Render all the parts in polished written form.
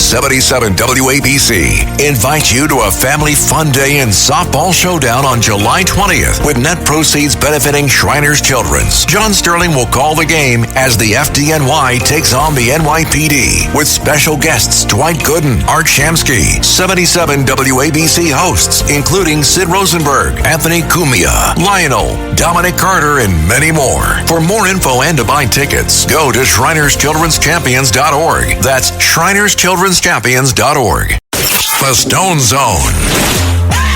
77 WABC invites you to a family fun day and softball showdown on July 20th with net proceeds benefiting Shriners Children's. John Sterling will call the game as the FDNY takes on the NYPD with special guests Dwight Gooden, Art Shamsky, 77 WABC hosts including Sid Rosenberg, Anthony Cumia, Lionel, Dominic Carter, and many more. For more info and to buy tickets, go to ShrinersChildren'sChampions.org. That's ShrinersChildren'sChampions.org. The Stone Zone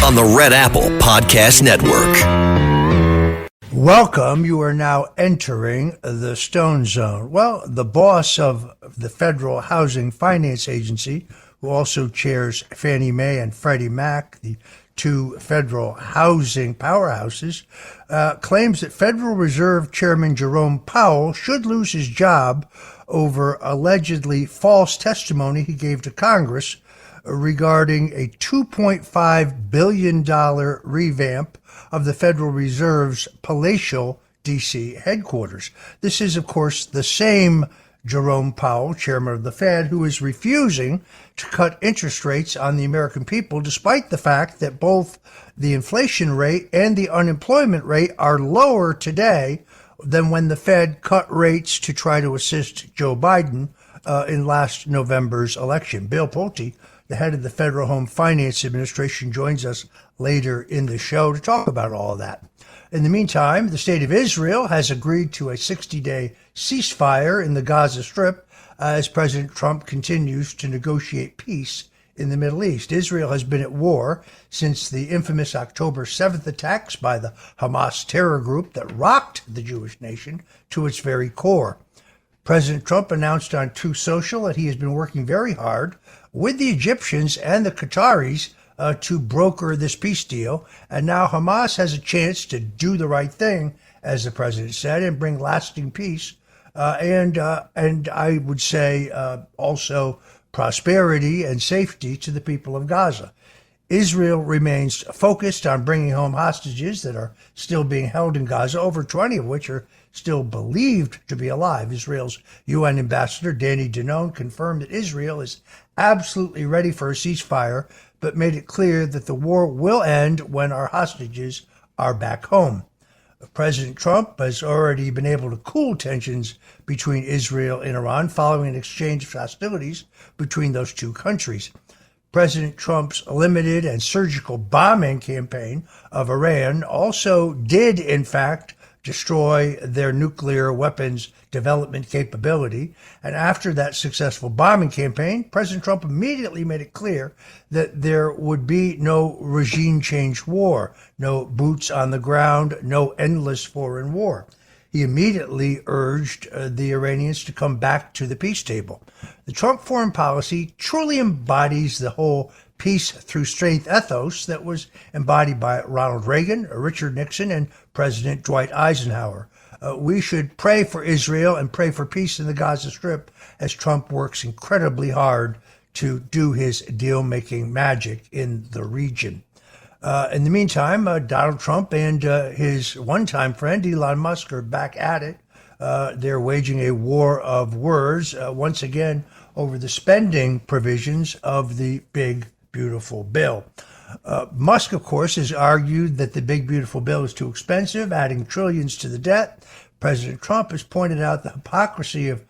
on the Red Apple Podcast Network. Welcome. You are now entering the Stone Zone. Well, the boss of the Federal Housing Finance Agency, who also chairs Fannie Mae and Freddie Mac, the two federal housing powerhouses, claims that Federal Reserve Chairman Jerome Powell should lose his job over allegedly false testimony he gave to Congress regarding a $2.5 billion revamp of the Federal Reserve's Palacial, D.C. headquarters. This is, of course, the same Jerome Powell, chairman of the Fed, who is refusing to cut interest rates on the American people, despite the fact that both the inflation rate and the unemployment rate are lower today than when the Fed cut rates to try to assist Joe Biden in last November's election. Bill Pulte, the head of the Federal Home Finance Administration, joins us later in the show to talk about all of that. In the meantime, the state of Israel has agreed to a 60-day ceasefire in the Gaza Strip as President Trump continues to negotiate peace in the Middle East. Israel has been at war since the infamous October 7th attacks by the Hamas terror group that rocked the Jewish nation to its very core. President Trump announced on Truth Social that he has been working very hard with the Egyptians and the Qataris to broker this peace deal. And now Hamas has a chance to do the right thing, as the president said, and bring lasting peace. And I would say also prosperity and safety to the people of Gaza. Israel remains focused on bringing home hostages that are still being held in Gaza, over 20 of which are still believed to be alive. Israel's UN ambassador, Danny Danone, confirmed that Israel is absolutely ready for a ceasefire, but made it clear that the war will end when our hostages are back home. President Trump has already been able to cool tensions between Israel and Iran following an exchange of hostilities between those two countries. President Trump's limited and surgical bombing campaign of Iran also did, in fact, destroy their nuclear weapons development capability. And after that successful bombing campaign, President Trump immediately made it clear that there would be no regime change war, no boots on the ground, no endless foreign war. He immediately urged the Iranians to come back to the peace table. The Trump foreign policy truly embodies the whole peace through strength ethos that was embodied by Ronald Reagan, Richard Nixon, and President Dwight Eisenhower. We should pray for Israel and pray for peace in the Gaza Strip as Trump works incredibly hard to do his deal-making magic in the region. In the meantime, Donald Trump and his one-time friend Elon Musk are back at it. They're waging a war of words once again over the spending provisions of the big, beautiful bill. Musk, of course, has argued that the big, beautiful bill is too expensive, adding trillions to the debt. President Trump has pointed out the hypocrisy of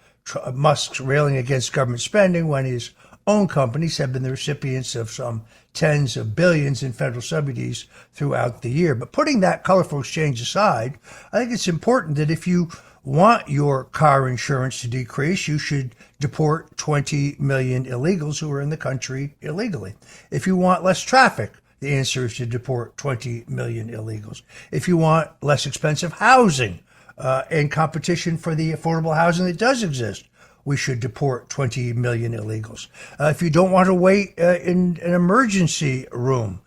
Musk's railing against government spending when his own companies have been the recipients of some tens of billions in federal subsidies throughout the year. But putting that colorful exchange aside, I think it's important that if you want your car insurance to decrease, you should deport 20 million illegals who are in the country illegally. If you want less traffic, the answer is to deport 20 million illegals. If you want less expensive housing and competition for the affordable housing that does exist, we should deport 20 million illegals. If you don't want to wait in an emergency room,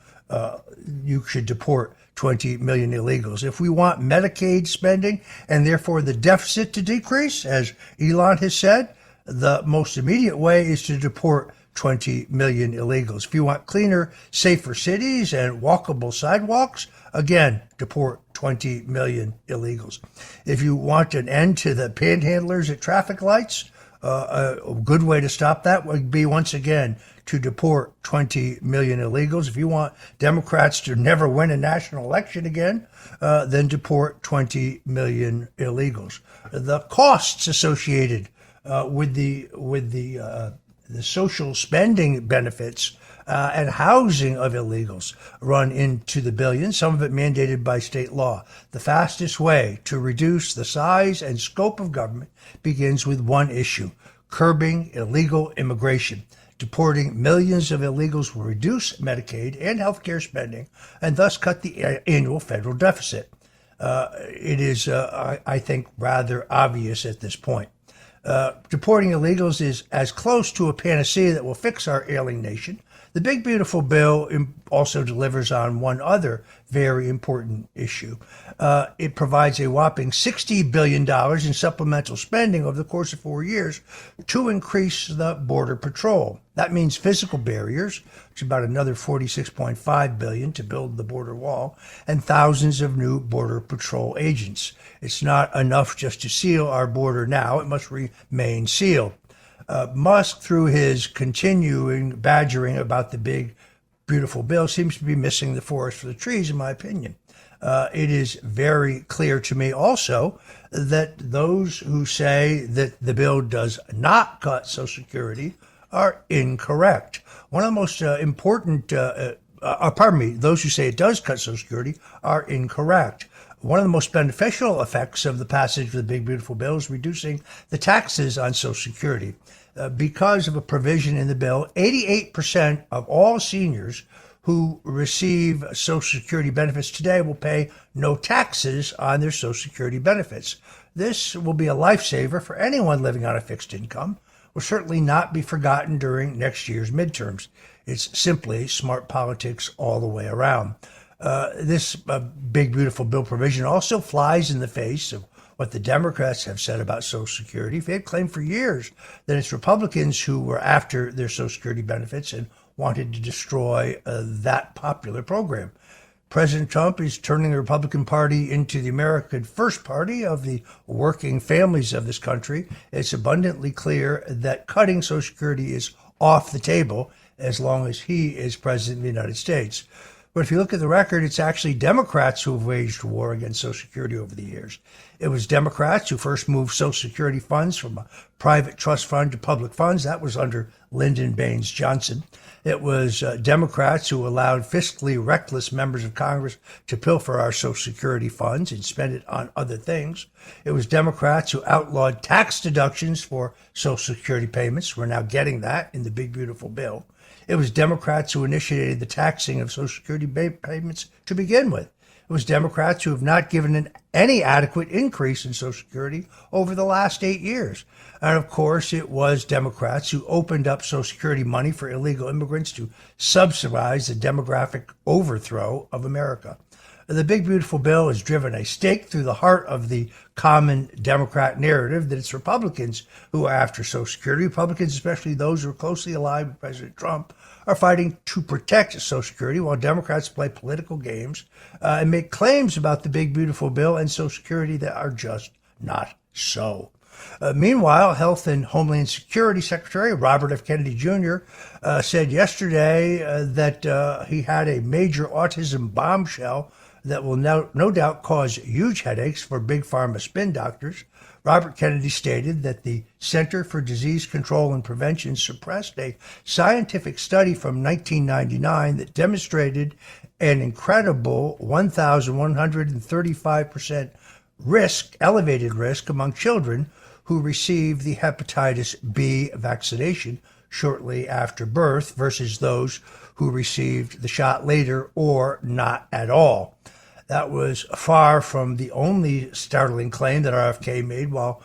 you should deport 20 million illegals. If we want Medicaid spending and therefore the deficit to decrease, as Elon has said, the most immediate way is to deport 20 million illegals. If you want cleaner, safer cities and walkable sidewalks, again, deport 20 million illegals. If you want an end to the panhandlers at traffic lights, A good way to stop that would be, once again, to deport 20 million illegals. If you want Democrats to never win a national election again, then deport 20 million illegals. The costs associated with the social spending benefits and housing of illegals run into the billions, some of it mandated by state law. The fastest way to reduce the size and scope of government begins with one issue: curbing illegal immigration. Deporting millions of illegals will reduce Medicaid and health care spending and thus cut the annual federal deficit. It is, I think, rather obvious at this point. Deporting illegals is as close to a panacea that will fix our ailing nation. The big, beautiful bill also delivers on one other very important issue. It provides a whopping $60 billion in supplemental spending over the course of 4 years to increase the Border Patrol. That means physical barriers, which is about another $46.5 billion to build the border wall, and thousands of new Border Patrol agents. It's not enough just to seal our border now. It must remain sealed. Musk, through his continuing badgering about the big, beautiful bill, seems to be missing the forest for the trees, in my opinion. It is very clear to me also that those who say that the bill does not cut Social Security are incorrect. One of the most important, those who say it does cut Social Security are incorrect. One of the most beneficial effects of the passage of the big, beautiful bill is reducing the taxes on Social Security. Because of a provision in the bill, 88% of all seniors who receive Social Security benefits today will pay no taxes on their Social Security benefits. This will be a lifesaver for anyone living on a fixed income. Will certainly not be forgotten during next year's midterms. It's simply smart politics all the way around. This big, beautiful bill provision also flies in the face of what the Democrats have said about Social Security. They've claimed for years that it's Republicans who were after their Social Security benefits and wanted to destroy that popular program. President Trump is turning the Republican Party into the American First Party of the working families of this country. It's abundantly clear that cutting Social Security is off the table as long as he is president of the United States. But if you look at the record, it's actually Democrats who have waged war against Social Security over the years. It was Democrats who first moved Social Security funds from a private trust fund to public funds. That was under Lyndon Baines Johnson. It was Democrats who allowed fiscally reckless members of Congress to pilfer our Social Security funds and spend it on other things. It was Democrats who outlawed tax deductions for Social Security payments. We're now getting that in the big, beautiful bill. It was Democrats who initiated the taxing of Social Security payments to begin with. It was Democrats who have not given any adequate increase in Social Security over the last 8 years. And of course, it was Democrats who opened up Social Security money for illegal immigrants to subsidize the demographic overthrow of America. The big, beautiful bill has driven a stake through the heart of the common Democrat narrative that it's Republicans who are after Social Security. Republicans, especially those who are closely aligned with President Trump, are fighting to protect Social Security, while Democrats play political games and make claims about the big, beautiful bill and Social Security that are just not so. Meanwhile, Health and Homeland Security Secretary Robert F. Kennedy Jr. Said yesterday that he had a major autism bombshell that will no doubt cause huge headaches for big pharma spin doctors. Robert Kennedy stated that the Center for Disease Control and Prevention suppressed a scientific study from 1999 that demonstrated an incredible 1,135% elevated risk among children who received the hepatitis B vaccination shortly after birth versus those who received the shot later or not at all. That was far from the only startling claim that RFK made while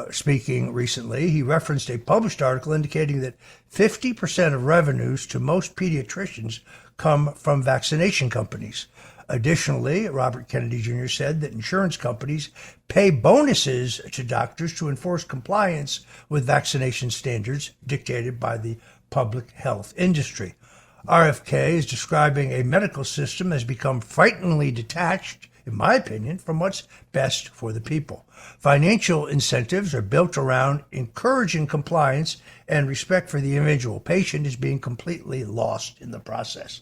speaking recently. He referenced a published article indicating that 50% of revenues to most pediatricians come from vaccination companies. Additionally, Robert Kennedy Jr. said that insurance companies pay bonuses to doctors to enforce compliance with vaccination standards dictated by the public health industry. RFK is describing a medical system that has become frighteningly detached in my opinion, from what's best for the people. Financial incentives are built around encouraging compliance, and respect for the individual patient is being completely lost in the process.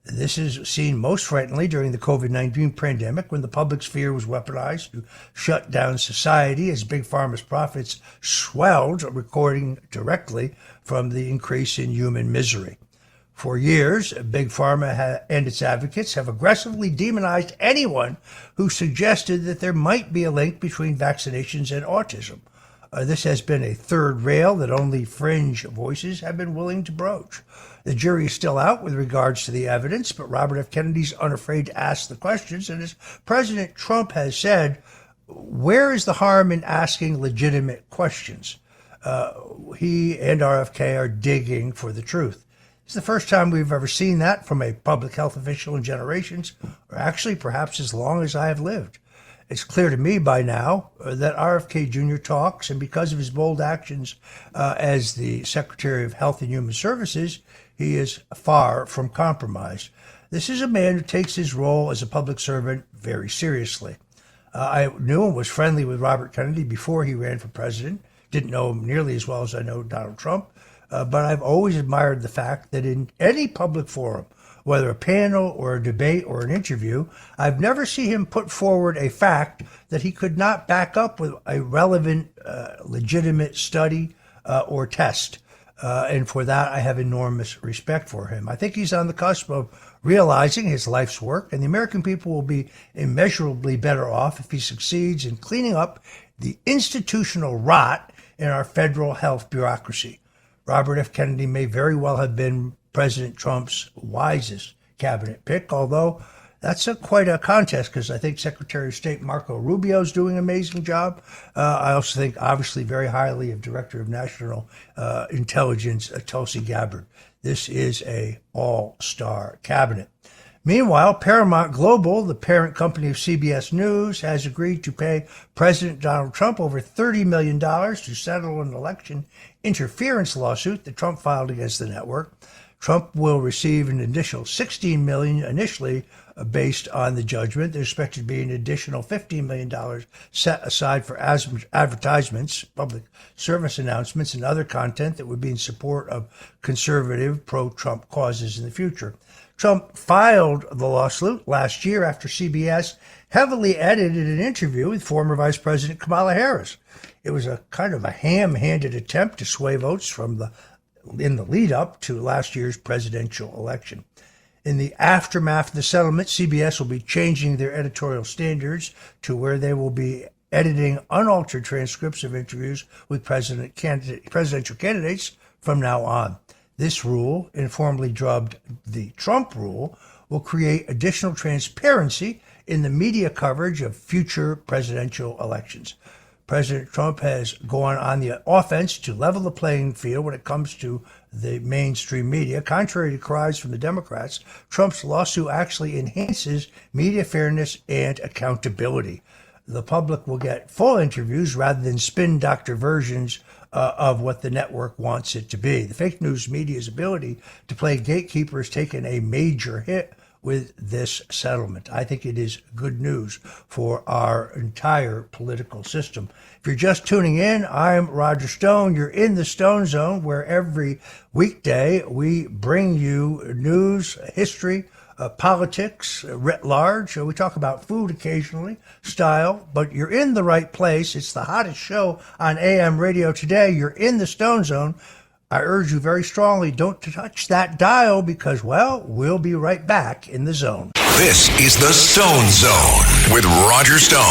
This is seen most frighteningly during the COVID-19 pandemic, when the public's fear was weaponized to shut down society as Big Pharma's profits swelled, recording directly from the increase in human misery. For years, Big Pharma and its advocates have aggressively demonized anyone who suggested that there might be a link between vaccinations and autism. This has been a third rail that only fringe voices have been willing to broach. The jury is still out with regards to the evidence, but Robert F. Kennedy's unafraid to ask the questions, and as President Trump has said, where is the harm in asking legitimate questions? He and RFK are digging for the truth. It's the first time we've ever seen that from a public health official in generations, or actually perhaps as long as I have lived. It's clear to me by now that RFK Jr. talks, and because of his bold actions as the Secretary of Health and Human Services, he is far from compromised. This is a man who takes his role as a public servant very seriously. I knew and was friendly with Robert Kennedy before he ran for president. Didn't know him nearly as well as I know Donald Trump, but I've always admired the fact that in any public forum, whether a panel or a debate or an interview, I've never seen him put forward a fact that he could not back up with a relevant, legitimate study or test. And for that, I have enormous respect for him. I think he's on the cusp of realizing his life's work, and the American people will be immeasurably better off if he succeeds in cleaning up the institutional rot in our federal health bureaucracy. Robert F. Kennedy may very well have been President Trump's wisest cabinet pick, although that's quite a contest, because I think Secretary of State Marco Rubio is doing an amazing job. I also think obviously very highly of Director of National Intelligence Tulsi Gabbard. This is a all-star cabinet. Meanwhile, Paramount Global, the parent company of CBS News, has agreed to pay President Donald Trump over $30 million to settle an election interference lawsuit that Trump filed against the network. Trump will receive an additional $16 million initially based on the judgment. There's expected to be an additional $15 million set aside for advertisements, public service announcements, and other content that would be in support of conservative pro-Trump causes in the future. Trump filed the lawsuit last year after CBS heavily edited an interview with former Vice President Kamala Harris. It was a kind of a ham-handed attempt to sway votes in the lead up to last year's presidential election. In the aftermath of the settlement, CBS will be changing their editorial standards to where they will be editing unaltered transcripts of interviews with presidential candidates from now on. This rule, informally dubbed the Trump rule, will create additional transparency in the media coverage of future presidential elections. President Trump has gone on the offense to level the playing field when it comes to the mainstream media. Contrary to cries from the Democrats, Trump's lawsuit actually enhances media fairness and accountability. The public will get full interviews rather than spin doctor versions of what the network wants it to be. The fake news media's ability to play gatekeeper has taken a major hit with this settlement. I think it is good news for our entire political system. If you're just tuning in, I'm Roger Stone. You're in the Stone Zone, where every weekday we bring you news, history, politics writ large. We talk about food occasionally, style, but you're in the right place. It's the hottest show on AM radio today. You're in the Stone Zone. I urge you very strongly, don't touch that dial because, well, we'll be right back in the zone. This is the Stone Zone with Roger Stone.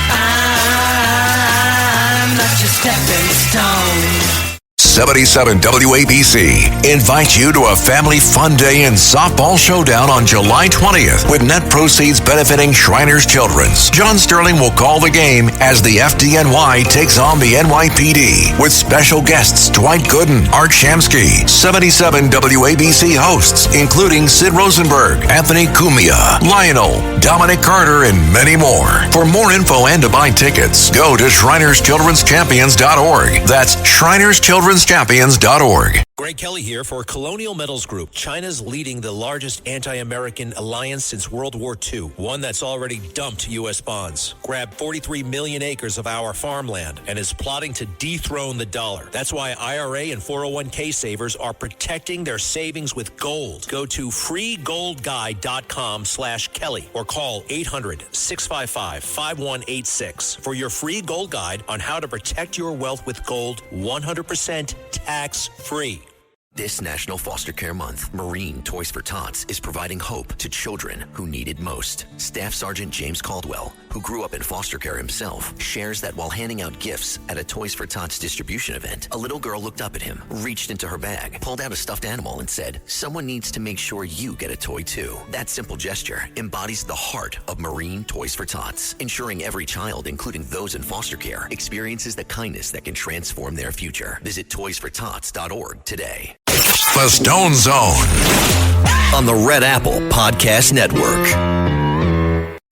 I'm not your stepping stone. 77 WABC invites you to a family fun day and softball showdown on July 20th with net proceeds benefiting Shriners Children's. John Sterling will call the game as the FDNY takes on the NYPD with special guests Dwight Gooden, Art Shamsky, 77 WABC hosts including Sid Rosenberg, Anthony Cumia, Lionel, Dominic Carter, and many more. For more info and to buy tickets, go to ShrinersChildren'sChampions.org. That's ShrinersChildren'sChampions.org. Greg Kelly here for Colonial Metals Group. China's leading the largest anti-American alliance since World War II, one that's already dumped U.S. bonds, grabbed 43 million acres of our farmland, and is plotting to dethrone the dollar. That's why IRA and 401k savers are protecting their savings with gold. Go to freegoldguide.com/Kelly or call 800-655-5186 for your free gold guide on how to protect your wealth with gold 100% tax-free. This National Foster Care Month, Marine Toys for Tots is providing hope to children who need it most. Staff Sergeant James Caldwell, who grew up in foster care himself, shares that while handing out gifts at a Toys for Tots distribution event, a little girl looked up at him, reached into her bag, pulled out a stuffed animal and said, "Someone needs to make sure you get a toy too." That simple gesture embodies the heart of Marine Toys for Tots, ensuring every child, including those in foster care, experiences the kindness that can transform their future. Visit toysfortots.org today. The Stone Zone On the Red Apple Podcast Network.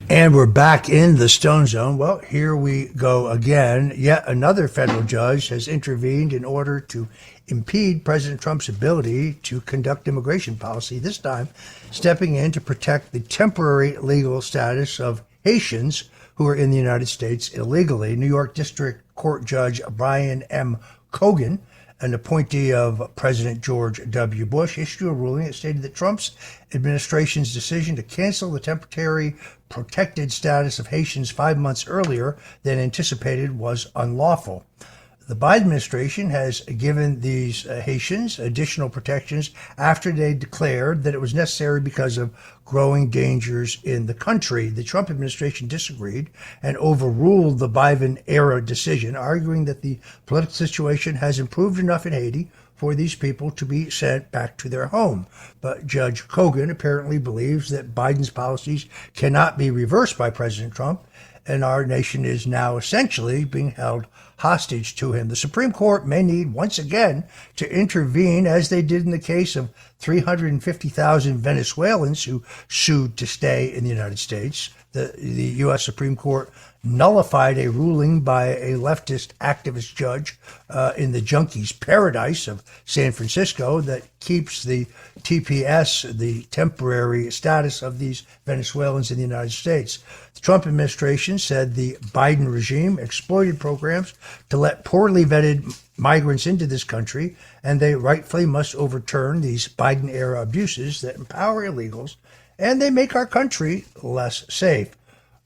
And we're back in the Stone Zone. Well, here we go again. Yet another federal judge has intervened in order to impede President Trump's ability to conduct immigration policy, this time stepping in to protect the temporary legal status of Haitians who are in the United States illegally. New York District Court Judge Brian M. Cogan, an appointee of President George W. Bush, issued a ruling that stated that Trump's administration's decision to cancel the temporary protected status of Haitians 5 months earlier than anticipated was unlawful. The Biden administration has given these Haitians additional protections after they declared that it was necessary because of growing dangers in the country. The Trump administration disagreed and overruled the Biden-era decision, arguing that the political situation has improved enough in Haiti for these people to be sent back to their home. But Judge Cogan apparently believes that Biden's policies cannot be reversed by President Trump, and our nation is now essentially being held hostage to him. The Supreme Court may need once again to intervene, as they did in the case of 350,000 Venezuelans who sued to stay in the United States. The U.S. Supreme Court nullified a ruling by a leftist activist judge in the junkies' paradise of San Francisco that keeps the TPS, the temporary status of these Venezuelans in the United States. The Trump administration said the Biden regime exploited programs to let poorly vetted migrants into this country, and they rightfully must overturn these Biden-era abuses that empower illegals, and they make our country less safe.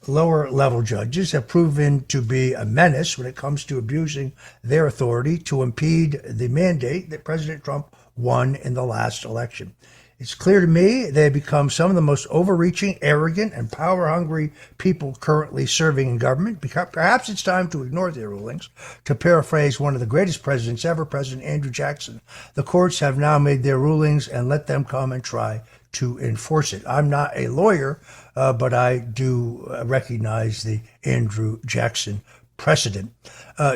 Lower-level judges have proven to be a menace when it comes to abusing their authority to impede the mandate that President Trump won in the last election. It's clear to me they have become some of the most overreaching, arrogant, and power-hungry people currently serving in government. Perhaps it's time to ignore their rulings. To paraphrase one of the greatest presidents ever, President Andrew Jackson, the courts have now made their rulings and let them come and try to enforce it. I'm not a lawyer, but I do recognize the Andrew Jackson precedent.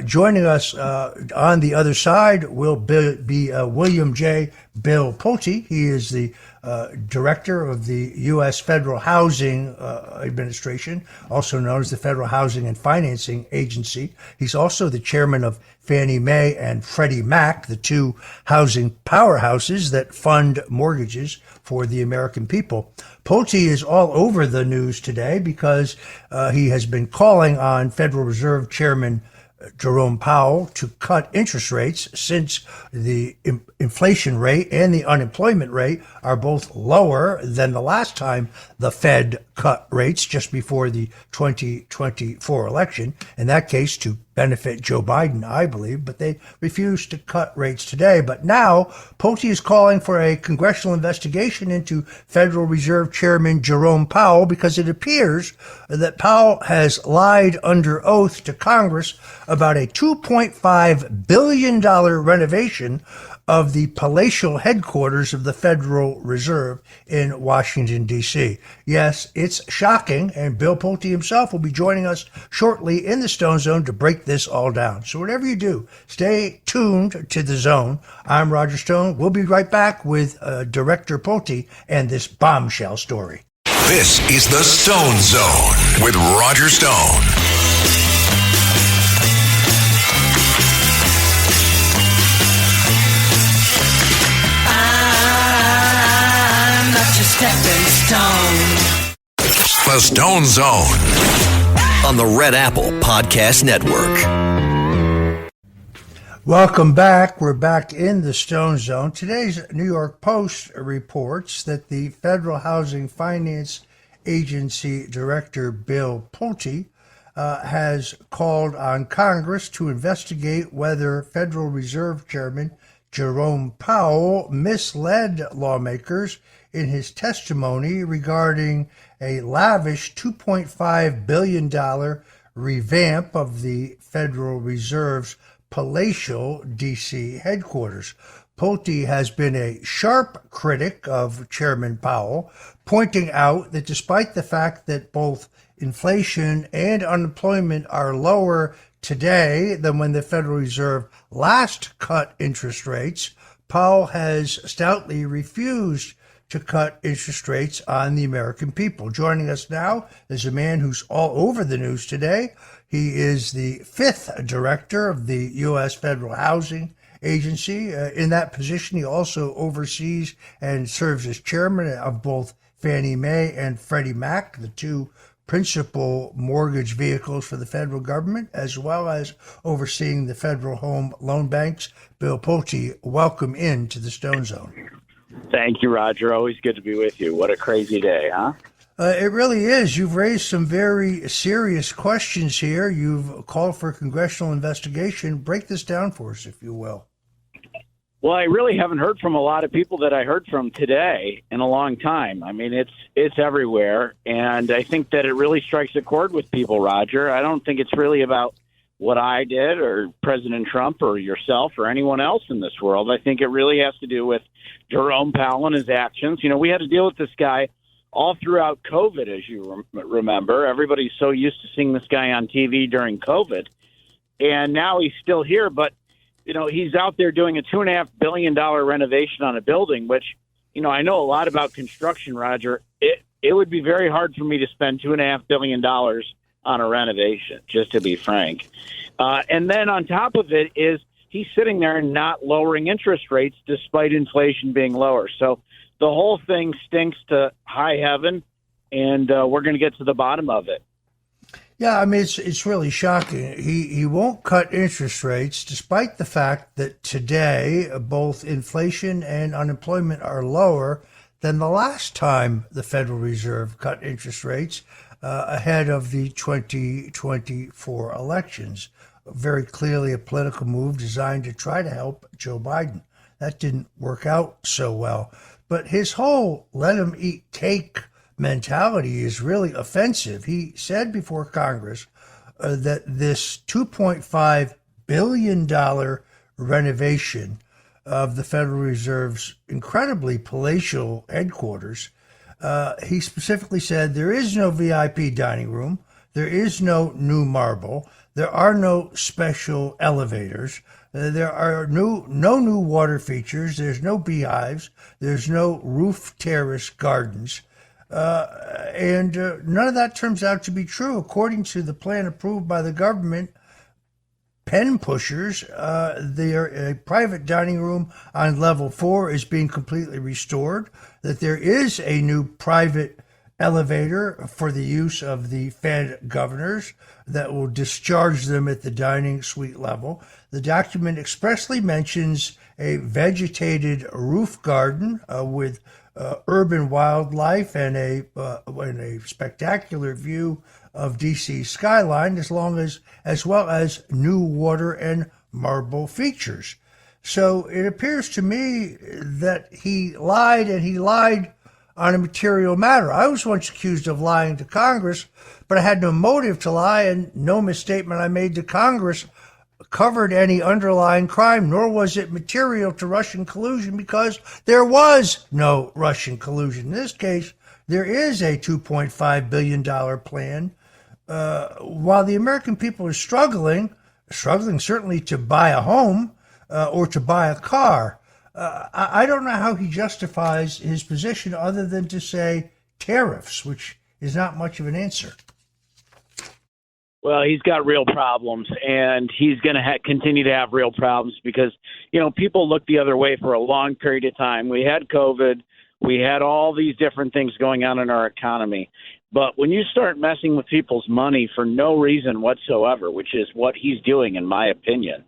Joining us on the other side will be William J. Bill Pulte. He is the director of the U.S. Federal Housing Administration, also known as the Federal Housing and Financing Agency. He's also the chairman of Fannie Mae and Freddie Mac, the two housing powerhouses that fund mortgages for the American people. Pulte is all over the news today because he has been calling on Federal Reserve Chairman Jerome Powell to cut interest rates, since the inflation rate and the unemployment rate are both lower than the last time the Fed cut rates, just before the 2024 election. In that case, to benefit Joe Biden, I believe, but they refused to cut rates today. But now Pulte is calling for a congressional investigation into Federal Reserve Chairman Jerome Powell, because it appears that Powell has lied under oath to Congress about a $2.5 billion renovation of the Palacial headquarters of the Federal Reserve in Washington, D.C. Yes, it's shocking, and Bill Pulte himself will be joining us shortly in the Stone Zone to break this all down. So whatever you do, stay tuned to the Zone. I'm Roger Stone. We'll be right back with Director Pulte and this bombshell story. This is the Stone Zone with Roger Stone. Stone. The Stone Zone. On the Red Apple Podcast Network. Welcome back. We're back in the Stone Zone. Today's New York Post reports that the Federal Housing Finance Agency Director Bill Pulte has called on Congress to investigate whether Federal Reserve Chairman Jerome Powell misled lawmakers in his testimony regarding a lavish $2.5 billion revamp of the Federal Reserve's Palacial, D.C. headquarters. Pulte has been a sharp critic of Chairman Powell, pointing out that despite the fact that both inflation and unemployment are lower today than when the Federal Reserve last cut interest rates, Powell has stoutly refused to cut interest rates on the American people. Joining us now is a man who's all over the news today. He is the 5th director of the U.S. Federal Housing Agency. In that position, he also oversees and serves as chairman of both Fannie Mae and Freddie Mac, the two principal mortgage vehicles for the federal government, as well as overseeing the Federal Home Loan Banks. Bill Pulte, welcome into the Stone Zone. Thank you, Roger. Always good to be with you. What a crazy day, huh? It really is. You've raised some very serious questions here. You've called for a congressional investigation. Break this down for us, if you will. Well, I really haven't heard from a lot of people that I heard from today in a long time. I mean, it's everywhere, and I think that it really strikes a chord with people, Roger. I don't think it's really about what I did or President Trump or yourself or anyone else in this world. I think it really has to do with Jerome Powell and his actions. You know, we had to deal with this guy all throughout COVID, as you remember. Everybody's so used to seeing this guy on TV during COVID, and now he's still here. But, you know, he's out there doing a $2.5 billion renovation on a building, which, you know, I know a lot about construction, Roger. It would be very hard for me to spend $2.5 billion on a renovation, just to be frank. And then on top of it is he's sitting there and not lowering interest rates despite inflation being lower. So the whole thing stinks to high heaven, and we're going to get to the bottom of it. Yeah, I mean, it's really shocking. He won't cut interest rates despite the fact that today both inflation and unemployment are lower than the last time the Federal Reserve cut interest rates ahead of the 2024 elections. Very clearly a political move designed to try to help Joe Biden. That didn't work out so well. But his whole let him eat cake mentality is really offensive. He said before Congress that this $2.5 billion renovation of the Federal Reserve's incredibly palatial headquarters, he specifically said there is no VIP dining room, there is no new marble, there are no special elevators, there are no new water features, there's no beehives, there's no roof terrace gardens. And none of that turns out to be true. According to the plan approved by the government, pen pushers, their private dining room on level 4 is being completely restored, that there is a new private elevator for the use of the Fed governors that will discharge them at the dining suite level. The document expressly mentions a vegetated roof garden with urban wildlife and a spectacular view of DC skyline, as well as new water and marble features. So it appears to me that he lied, and he lied on a material matter. I was once accused of lying to Congress, but I had no motive to lie, and no misstatement I made to Congress covered any underlying crime, nor was it material to Russian collusion, because there was no Russian collusion. In this case, there is a $2.5 billion plan. While the American people are struggling certainly to buy a home or to buy a car, I don't know how he justifies his position other than to say tariffs, which is not much of an answer. Well, he's got real problems, and he's going to continue to have real problems because, you know, people look the other way for a long period of time. We had COVID. We had all these different things going on in our economy. But when you start messing with people's money for no reason whatsoever, which is what he's doing, in my opinion,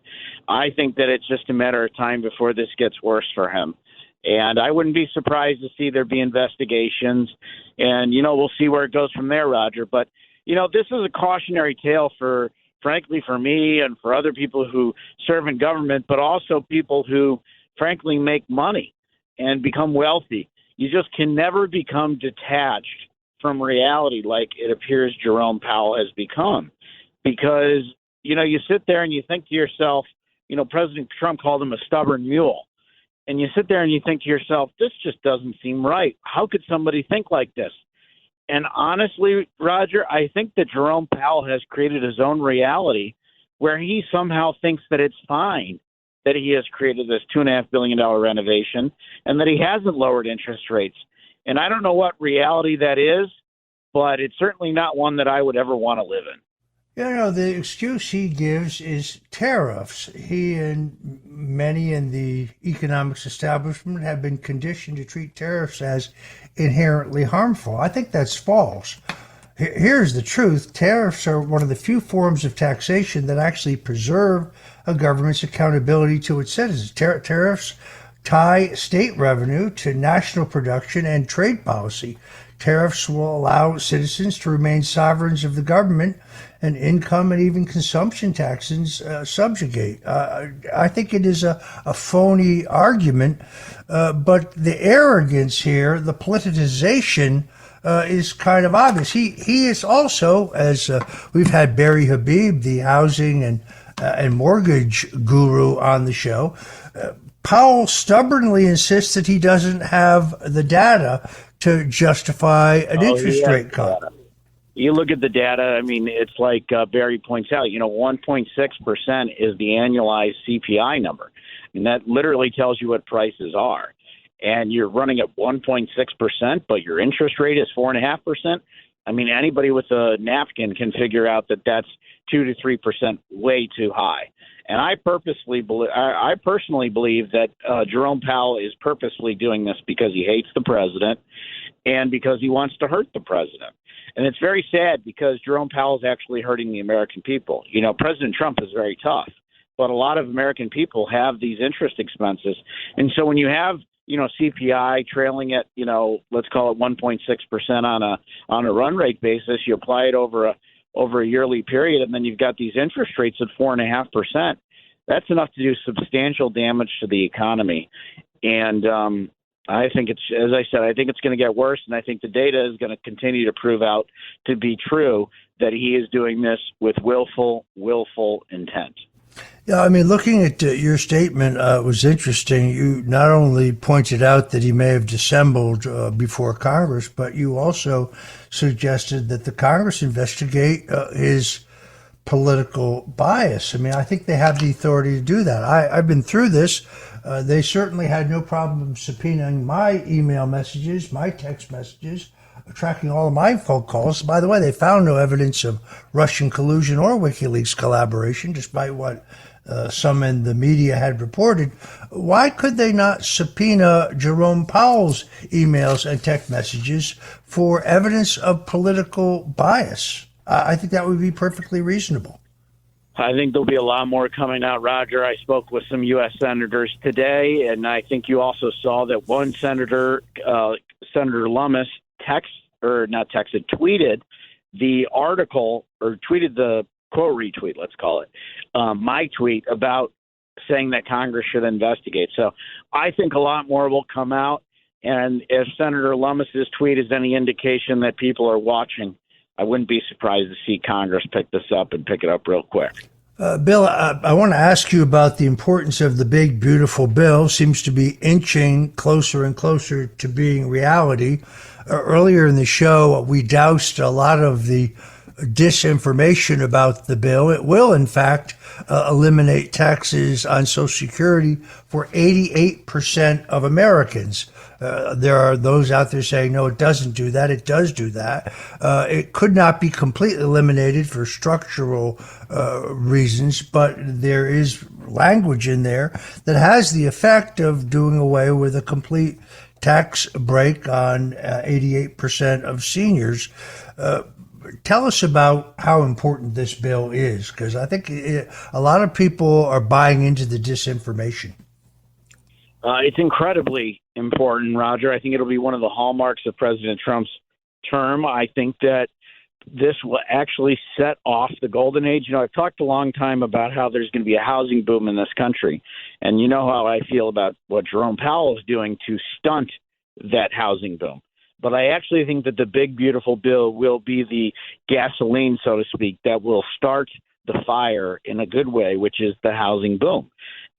I think that it's just a matter of time before this gets worse for him. And I wouldn't be surprised to see there be investigations. And, we'll see where it goes from there, Roger. But, this is a cautionary tale frankly, for me and for other people who serve in government, but also people who, frankly, make money and become wealthy. You just can never become detached from reality like it appears Jerome Powell has become. Because, you sit there and you think to yourself, President Trump called him a stubborn mule. And you sit there and you think to yourself, this just doesn't seem right. How could somebody think like this? And honestly, Roger, I think that Jerome Powell has created his own reality where he somehow thinks that it's fine that he has created this $2.5 billion renovation and that he hasn't lowered interest rates. And I don't know what reality that is, but it's certainly not one that I would ever want to live in. The excuse he gives is tariffs. He and many in the economics establishment have been conditioned to treat tariffs as inherently harmful. I think that's false. Here's the truth. Tariffs are one of the few forms of taxation that actually preserve a government's accountability to its citizens. Tariffs tie state revenue to national production and trade policy. Tariffs will allow citizens to remain sovereigns of the government, and income and even consumption taxes subjugate. I think it is a phony argument, but the arrogance here, the politicization, is kind of obvious. He is also, as we've had Barry Habib, the housing and mortgage guru, on the show. Powell stubbornly insists that he doesn't have the data to justify an interest rate cut. You look at the data, I mean, it's like Barry points out, 1.6% is the annualized CPI number. And that literally tells you what prices are. And you're running at 1.6%, but your interest rate is 4.5%. I mean, anybody with a napkin can figure out that that's 2 to 3% way too high. And I personally believe that Jerome Powell is purposely doing this because he hates the president and because he wants to hurt the president. And it's very sad because Jerome Powell is actually hurting the American people. President Trump is very tough, but a lot of American people have these interest expenses. And so when you have, CPI trailing at, let's call it 1.6% on a run rate basis, you apply it over a yearly period, and then you've got these interest rates at 4.5%. That's enough to do substantial damage to the economy. And I think as I said, I think it's going to get worse, and I think the data is going to continue to prove out to be true that he is doing this with willful intent. Yeah, I mean, looking at your statement was interesting. You not only pointed out that he may have dissembled before Congress, but you also suggested that the Congress investigate his political bias. I mean, I think they have the authority to do that. I've been through this. They certainly had no problem subpoenaing my email messages, my text messages, tracking all of my phone calls. By the way, they found no evidence of Russian collusion or WikiLeaks collaboration, despite what some in the media had reported. Why could they not subpoena Jerome Powell's emails and text messages for evidence of political bias? I think that would be perfectly reasonable. I think there'll be a lot more coming out, Roger. I spoke with some U.S. senators today, and I think you also saw that one senator, Senator Lummis, tweeted the article, or tweeted the quote retweet, let's call it, my tweet about saying that Congress should investigate. So I think a lot more will come out. And if Senator Lummis's tweet is any indication that people are watching, I wouldn't be surprised to see Congress pick this up and pick it up real quick. Bill, I want to ask you about the importance of the big, beautiful bill. Seems to be inching closer and closer to being reality. Earlier in the show, we doused a lot of the disinformation about the bill. It will, in fact, eliminate taxes on Social Security for 88% of Americans. There are those out there saying, no, it doesn't do that. It does do that. It could not be completely eliminated for structural reasons, but there is language in there that has the effect of doing away with a complete tax break on 88% of seniors. Tell us about how important this bill is, because I think a lot of people are buying into the disinformation. It's incredibly important, Roger. I think it'll be one of the hallmarks of President Trump's term. I think that this will actually set off the golden age. I've talked a long time about how there's going to be a housing boom in this country. And you know how I feel about what Jerome Powell is doing to stunt that housing boom. But I actually think that the big, beautiful bill will be the gasoline, so to speak, that will start the fire in a good way, which is the housing boom.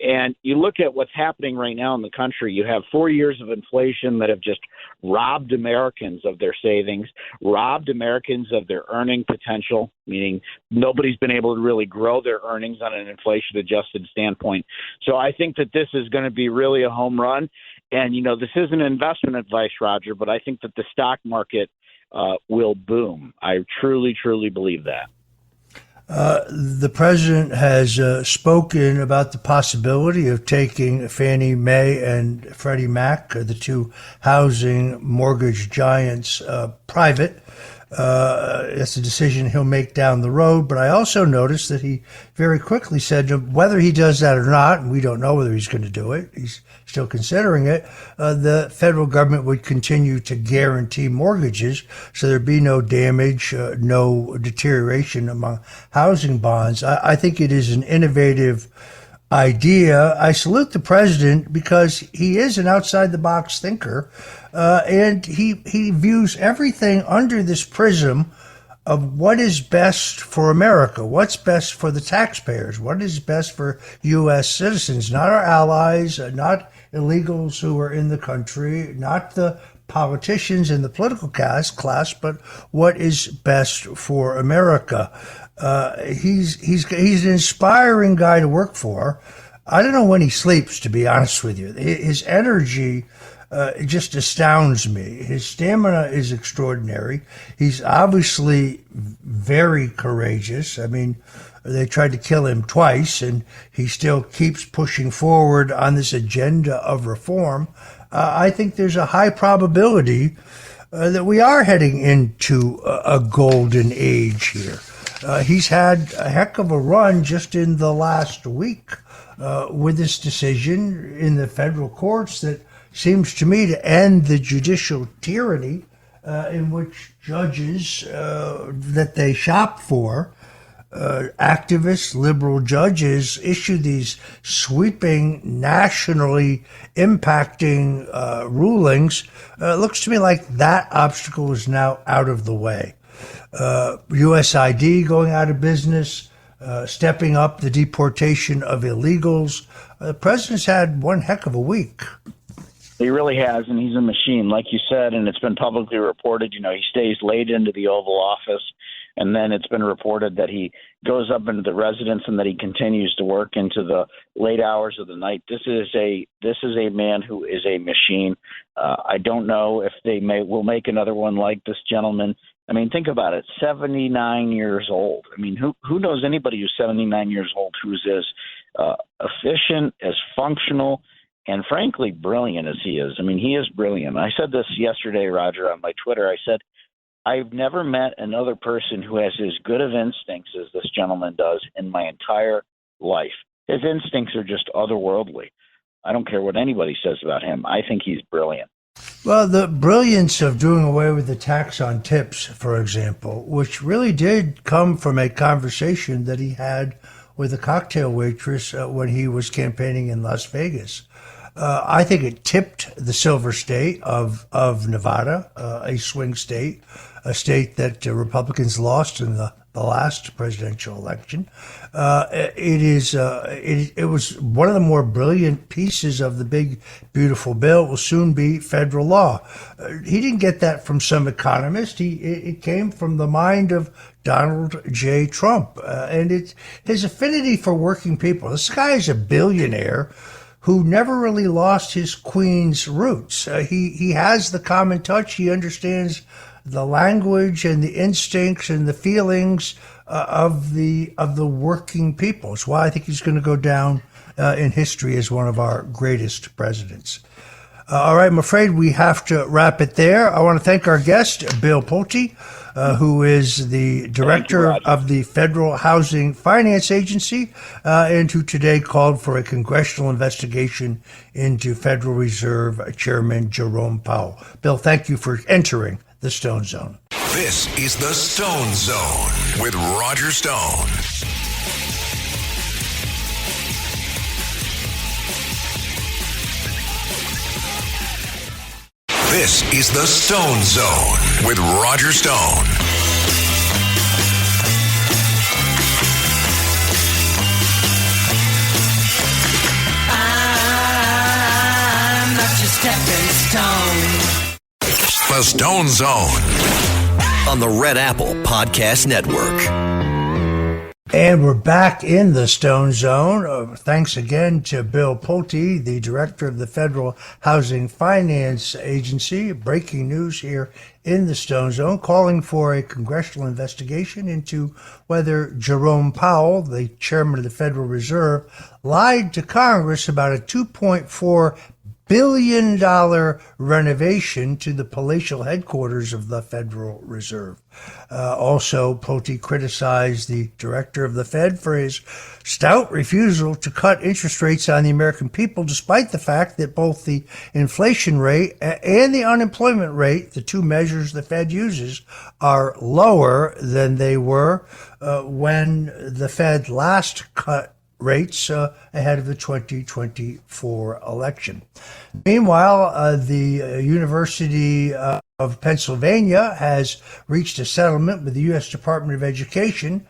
And you look at what's happening right now in the country. You have 4 years of inflation that have just robbed Americans of their savings, robbed Americans of their earning potential, meaning nobody's been able to really grow their earnings on an inflation-adjusted standpoint. So I think that this is going to be really a home run. And, this isn't investment advice, Roger, but I think that the stock market will boom. I truly, truly believe that. The president has spoken about the possibility of taking Fannie Mae and Freddie Mac, the two housing mortgage giants, private. It's a decision he'll make down the road. But I also noticed that he very quickly said whether he does that or not, and we don't know whether he's going to do it, he's still considering it, the federal government would continue to guarantee mortgages so there'd be no damage, no deterioration among housing bonds. I think it is an innovative idea. I salute the president because he is an outside-the-box thinker, and he views everything under this prism of what is best for America, what's best for the taxpayers, what is best for U.S. citizens, not our allies, not illegals who are in the country, not the politicians in the political class, but what is best for America. He's an inspiring guy to work for. I don't know when he sleeps, to be honest with you. His energy it just astounds me. His stamina is extraordinary. He's obviously very courageous. I mean, they tried to kill him twice, and he still keeps pushing forward on this agenda of reform. I think there's a high probability that we are heading into a golden age here. He's had a heck of a run just in the last week with this decision in the federal courts that seems to me to end the judicial tyranny in which judges that they shop for, activists, liberal judges, issue these sweeping, nationally impacting rulings. Looks to me like that obstacle is now out of the way. USID going out of business, stepping up the deportation of illegals. The president's had one heck of a week. He really has, and he's a machine, like you said, and it's been publicly reported. He stays late into the Oval Office, and then it's been reported that he goes up into the residence and that he continues to work into the late hours of the night. This is a man who is a machine. I don't know if they will make another one like this gentleman. I mean, think about it, 79 years old. I mean, who knows anybody who's 79 years old who's as efficient, as functional, and frankly, brilliant as he is. I mean, he is brilliant. I said this yesterday, Roger, on my Twitter. I said, I've never met another person who has as good of instincts as this gentleman does in my entire life. His instincts are just otherworldly. I don't care what anybody says about him. I think he's brilliant. Well, the brilliance of doing away with the tax on tips, for example, which really did come from a conversation that he had with a cocktail waitress when he was campaigning in Las Vegas. I think it tipped the silver state of Nevada, a swing state, a state that Republicans lost in the last presidential election. It was one of the more brilliant pieces of the big, beautiful bill. It will soon be federal law. He didn't get that from some economist. It came from the mind of Donald J. Trump. And it's his affinity for working people. This guy is a billionaire who never really lost his Queens roots. He has the common touch. He understands the language and the instincts and the feelings of the working people. It's why I think he's going to go down in history as one of our greatest presidents. All right, I'm afraid we have to wrap it there. I want to thank our guest, Bill Pulte, who is the director of the Federal Housing Finance Agency, and who today called for a congressional investigation into Federal Reserve Chairman Jerome Powell. Bill, thank you for entering the Stone Zone. This is the Stone Zone with Roger Stone. This is the Stone Zone with Roger Stone. I'm not your stepping stone. The Stone Zone on the Red Apple Podcast Network. And we're back in the Stone Zone. Thanks again to Bill Pulte, the director of the Federal Housing Finance Agency. Breaking news here in the Stone Zone, calling for a congressional investigation into whether Jerome Powell, the chairman of the Federal Reserve, lied to Congress about a $2.4 billion renovation to the palatial headquarters of the Federal Reserve. Also, Pulte criticized the director of the Fed for his stout refusal to cut interest rates on the American people, despite the fact that both the inflation rate and the unemployment rate, the two measures the Fed uses, are lower than they were when the Fed last cut rates ahead of the 2024 election. Meanwhile, the University of Pennsylvania has reached a settlement with the U.S. Department of Education,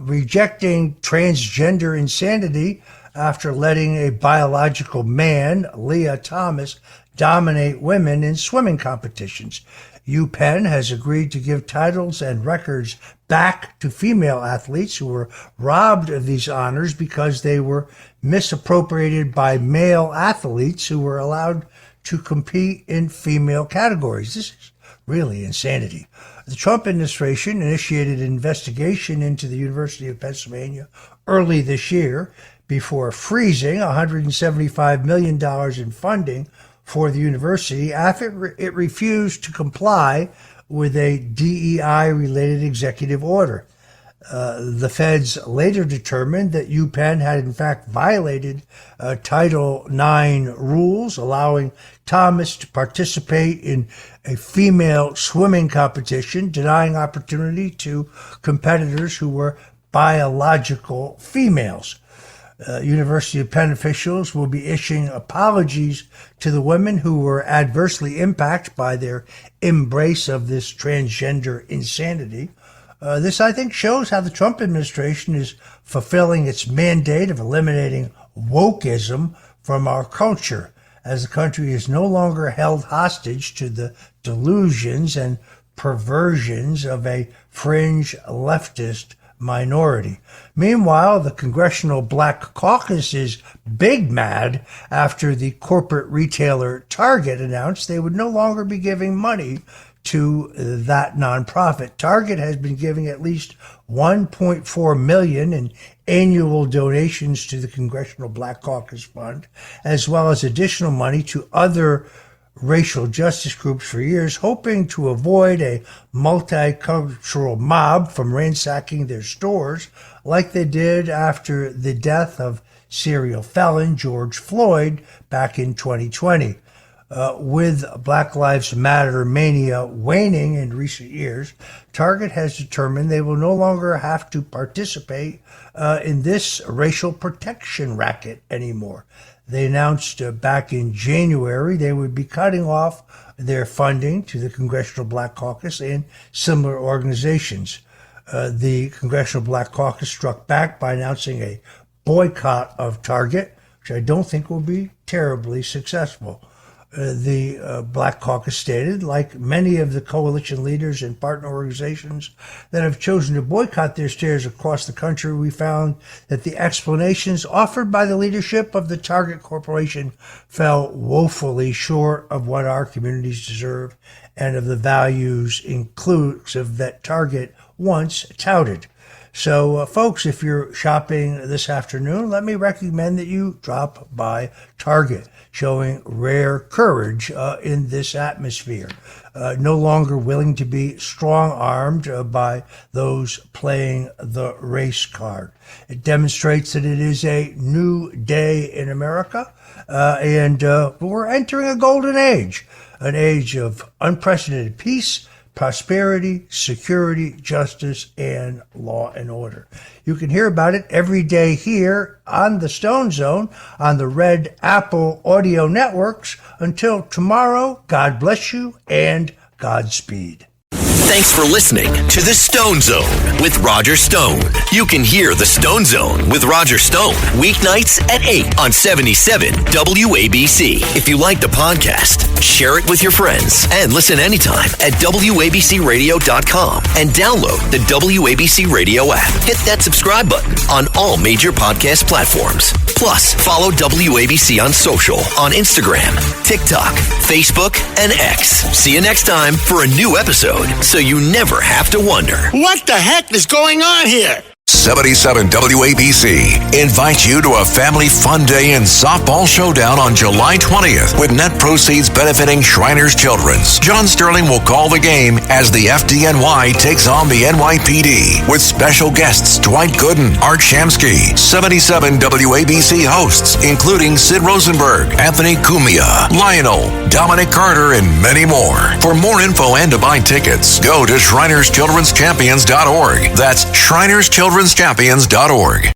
rejecting transgender insanity after letting a biological man, Leah Thomas, dominate women in swimming competitions. UPenn has agreed to give titles and records back to female athletes who were robbed of these honors because they were misappropriated by male athletes who were allowed to compete in female categories. This is really insanity. The Trump administration initiated an investigation into the University of Pennsylvania early this year before freezing $175 million in funding for the university after it refused to comply with a DEI-related executive order. The feds later determined that UPenn had in fact violated Title IX rules, allowing Thomas to participate in a female swimming competition, denying opportunity to competitors who were biological females. University of Penn officials will be issuing apologies to the women who were adversely impacted by their embrace of this transgender insanity. This, I think, shows how the Trump administration is fulfilling its mandate of eliminating wokeism from our culture, as the country is no longer held hostage to the delusions and perversions of a fringe leftist minority. Meanwhile, the Congressional Black Caucus is big mad after the corporate retailer Target announced they would no longer be giving money to that nonprofit. Target has been giving at least $1.4 million in annual donations to the Congressional Black Caucus Fund, as well as additional money to other racial justice groups for years, hoping to avoid a multicultural mob from ransacking their stores like they did after the death of serial felon George Floyd back in 2020. With Black Lives Matter mania waning in recent years, Target has determined they will no longer have to participate in this racial protection racket anymore. They announced back in January they would be cutting off their funding to the Congressional Black Caucus and similar organizations. The Congressional Black Caucus struck back by announcing a boycott of Target, which I don't think will be terribly successful. The Black Caucus stated, like many of the coalition leaders and partner organizations that have chosen to boycott their stores across the country, we found that the explanations offered by the leadership of the Target Corporation fell woefully short of what our communities deserve and of the values inclusive that Target once touted. So, folks, if you're shopping this afternoon, let me recommend that you drop by Target, showing rare courage in this atmosphere. No longer willing to be strong-armed by those playing the race card. It demonstrates that it is a new day in America, and we're entering a golden age, an age of unprecedented peace, prosperity, security, justice, and law and order. You can hear about it every day here on the Stone Zone on the Red Apple Audio Networks. Until tomorrow, God bless you and Godspeed. Thanks for listening to The Stone Zone with Roger Stone. You can hear The Stone Zone with Roger Stone weeknights at 8 on 77 WABC. If you like the podcast, share it with your friends and listen anytime at WABCRadio.com and download the WABC Radio app. Hit that subscribe button on all major podcast platforms. Plus, follow WABC on social on Instagram, TikTok, Facebook, and X. See you next time for a new episode, so you never have to wonder. What the heck is going on here? 77 WABC invites you to a family fun day and softball showdown on July 20th with net proceeds benefiting Shriners Children's. John Sterling will call the game as the FDNY takes on the NYPD with special guests Dwight Gooden, Art Shamsky, 77 WABC hosts including Sid Rosenberg, Anthony Cumia, Lionel, Dominic Carter, and many more. For more info and to buy tickets, go to ShrinersChildren'sChampions.org. That's ShrinersChildren'sChampions.org.